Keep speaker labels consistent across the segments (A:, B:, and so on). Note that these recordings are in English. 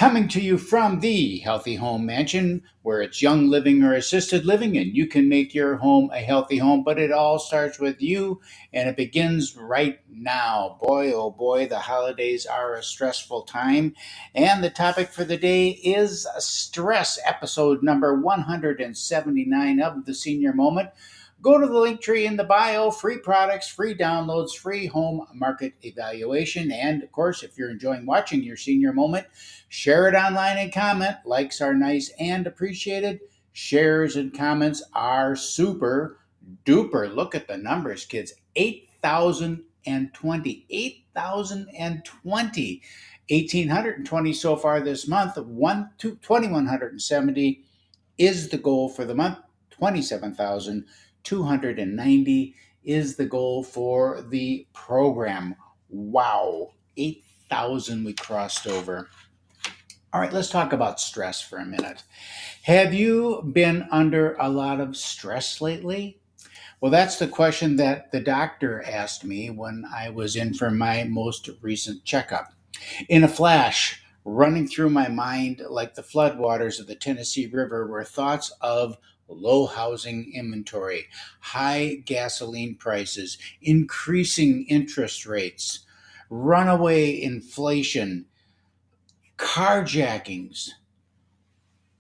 A: Coming to you from the Healthy Home Mansion, where it's young living or assisted living, and you can make your home a healthy home, but it all starts with you, and it begins right now. Boy, oh boy, the holidays are a stressful time, and the topic for the day is stress, episode number 179 of the Senior Moment. Go to the link tree in the bio, free products, free downloads, free home market evaluation. And of course, if you're enjoying watching your senior moment, share it online and comment. Likes are nice and appreciated. Shares and comments are super duper. Look at the numbers, kids. 8,020. 8,020. 1,820 so far this month. 2,170 is the goal for the month. 27,290 is the goal for the program. Wow, 8,000 we crossed over. All right, let's talk about stress for a minute. Have you been under a lot of stress lately? Well, that's the question that the doctor asked me when I was in for my most recent checkup. In a flash, running through my mind like the floodwaters of the Tennessee River were thoughts of low housing inventory, high gasoline prices, increasing interest rates, runaway inflation, carjackings,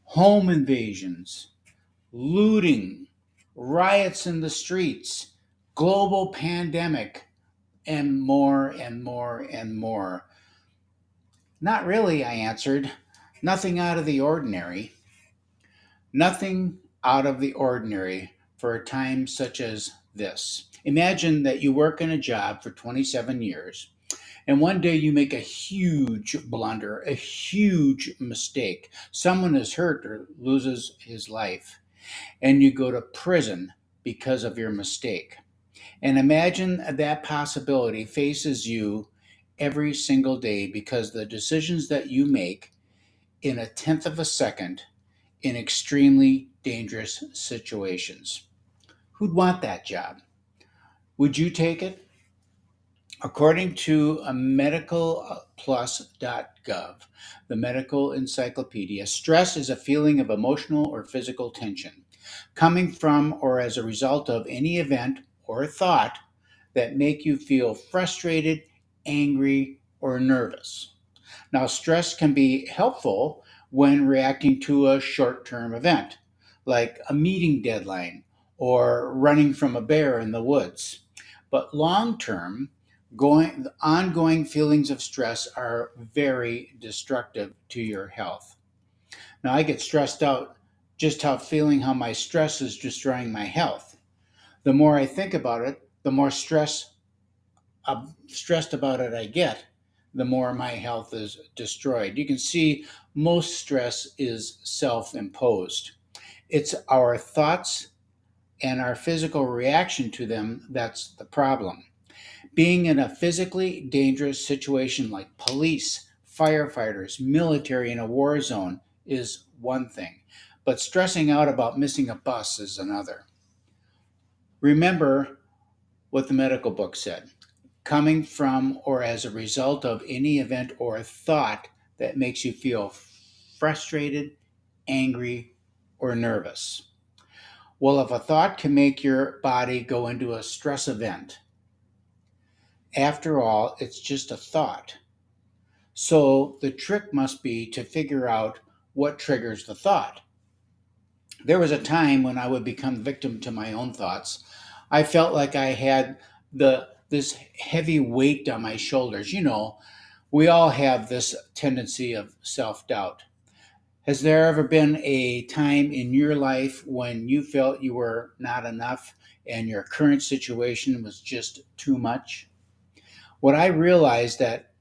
A: home invasions, looting, riots in the streets, global pandemic, and more and more and more. Not really, I answered. Nothing out of the ordinary. Nothing out of the ordinary for a time such as this. Imagine that you work in a job for 27 years, and one day you make a huge blunder, a huge mistake. Someone is hurt or loses his life, and you go to prison because of your mistake. And imagine that possibility faces you every single day because the decisions that you make in a tenth of a second in extremely dangerous situations. Who'd want that job? Would you take it? According to medicalplus.gov, the medical encyclopedia, stress is a feeling of emotional or physical tension coming from or as a result of any event or thought that make you feel frustrated, angry, or nervous. Now, stress can be helpful when reacting to a short term event, like a meeting deadline or running from a bear in the woods. But long term, ongoing feelings of stress are very destructive to your health. Now, I get stressed out just feeling how my stress is destroying my health. The more I think about it, the more stressed about it I get, the more my health is destroyed. You can see most stress is self imposed. It's our thoughts and our physical reaction to them that's the problem. Being in a physically dangerous situation like police, firefighters, military in a war zone is one thing, but stressing out about missing a bus is another. Remember what the medical book said: coming from or as a result of any event or thought that makes you feel frustrated, angry, or nervous. Well, if a thought can make your body go into a stress event, after all, it's just a thought. So the trick must be to figure out what triggers the thought. There was a time when I would become victim to my own thoughts. I felt like I had this heavy weight on my shoulders. We all have this tendency of self-doubt. Has there ever been a time in your life when you felt you were not enough and your current situation was just too much? What I realized that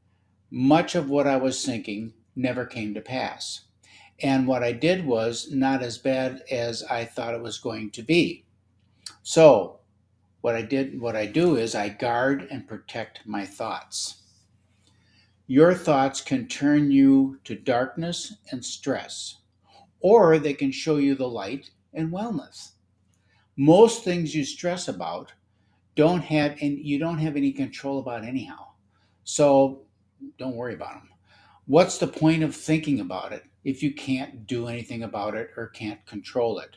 A: much of what I was thinking never came to pass. And what I did was not as bad as I thought it was going to be. So, what I do is I guard and protect my thoughts. Your thoughts can turn you to darkness and stress, or they can show you the light and wellness. Most things you stress about you don't have any control about anyhow. So don't worry about them. What's the point of thinking about it if you can't do anything about it or can't control it?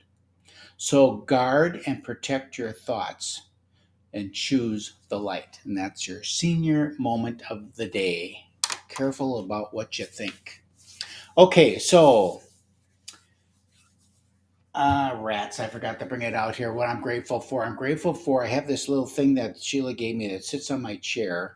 A: So guard and protect your thoughts and choose the light. And that's your senior moment of the day. Careful about what you think. Okay, so rats, I forgot to bring it out here. What I'm grateful for. I'm grateful for I have this little thing that Sheila gave me that sits on my chair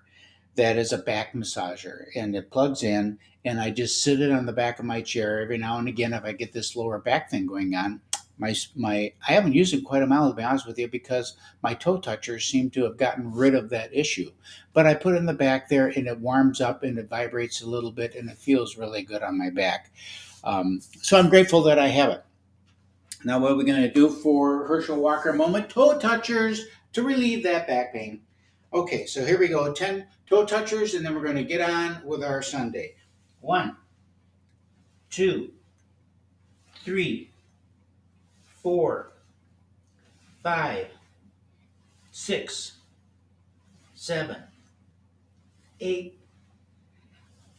A: that is a back massager, and it plugs in, and I just sit it on the back of my chair every now and again if I get this lower back thing going on. My I haven't used it quite a while, to be honest with you, because my toe touchers seem to have gotten rid of that issue. But I put it in the back there, and it warms up and it vibrates a little bit, and it feels really good on my back. So I'm grateful that I have it. Now, what are we going to do for Herschel Walker moment? Toe touchers to relieve that back pain. Okay, so here we go. 10 toe touchers, and then we're going to get on with our Sunday. 1, 2, 3, 4, 5, 6, 7, 8,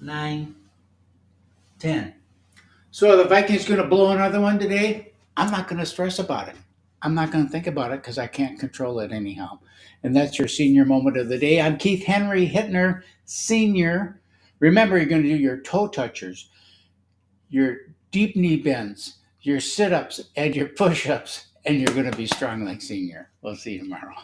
A: 9, 10. So the Vikings going to blow another one today? I'm not going to stress about it. I'm not going to think about it because I can't control it anyhow. And that's your senior moment of the day. I'm Keith Henry Hittner Senior. Remember, you're going to do your toe touchers, your deep knee bends, your sit ups, and your push ups, and you're going to be strong like senior. We'll see you tomorrow.